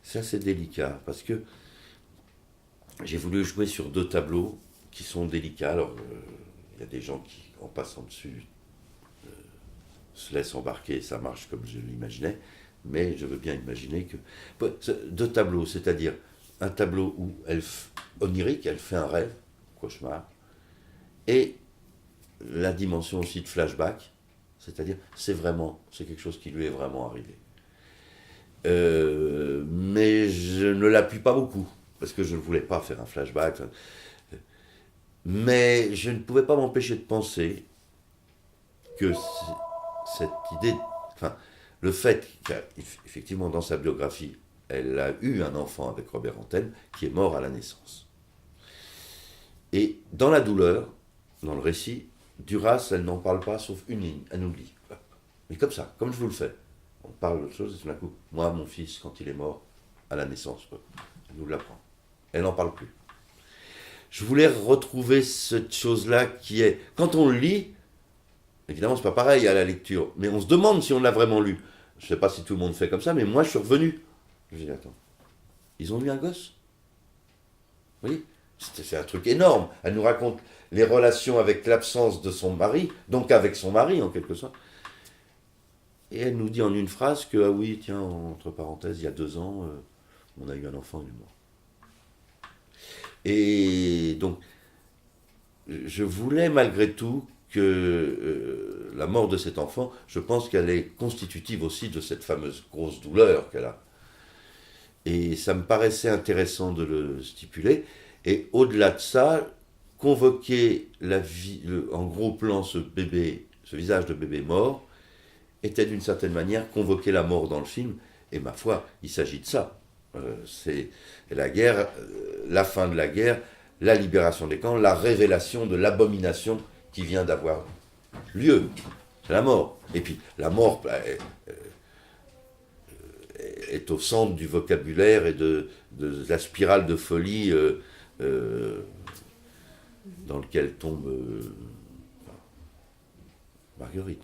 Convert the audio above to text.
c'est assez délicat parce que j'ai voulu jouer sur 2 tableaux qui sont délicats. Alors, il y a des gens qui, en passant dessus, se laissent embarquer et ça marche comme je l'imaginais. Mais je veux bien imaginer que... 2 tableaux, c'est-à-dire un tableau où onirique, elle fait un rêve, cauchemar, et la dimension aussi de flashback, c'est-à-dire c'est quelque chose qui lui est vraiment arrivé. Mais je ne l'appuie pas beaucoup, parce que je ne voulais pas faire un flashback. Mais je ne pouvais pas m'empêcher de penser que cette idée, enfin, le fait qu'effectivement dans sa biographie, elle a eu un enfant avec Robert Antel qui est mort à la naissance. Et dans la douleur, dans le récit, Duras, elle n'en parle pas sauf une ligne, elle nous le dit. Mais comme ça, comme je vous le fais. On parle d'autre chose et tout d'un coup, moi, mon fils, quand il est mort à la naissance, elle nous l'apprend. Elle n'en parle plus. Je voulais retrouver cette chose-là qui est, quand on le lit, évidemment, c'est pas pareil à la lecture, mais on se demande si on l'a vraiment lu. Je sais pas si tout le monde fait comme ça, mais moi, je suis revenu. Je me dis, attends, ils ont eu un gosse? Vous voyez? C'est un truc énorme. Elle nous raconte les relations avec l'absence de son mari, donc avec son mari en quelque sorte. Et elle nous dit en une phrase que, ah oui, tiens, entre parenthèses, il y a 2 ans, on a eu un enfant, il est mort. Et donc, je voulais malgré tout que la mort de cet enfant, je pense qu'elle est constitutive aussi de cette fameuse grosse douleur qu'elle a. Et ça me paraissait intéressant de le stipuler. Et au-delà de ça, convoquer en gros plan ce bébé, ce visage de bébé mort, était d'une certaine manière convoquer la mort dans le film. Et ma foi, il s'agit de ça. C'est la guerre, la fin de la guerre, la libération des camps, la révélation de l'abomination qui vient d'avoir lieu. C'est la mort. Et puis la mort est au centre du vocabulaire et de la spirale de folie dans lequel tombe Marguerite.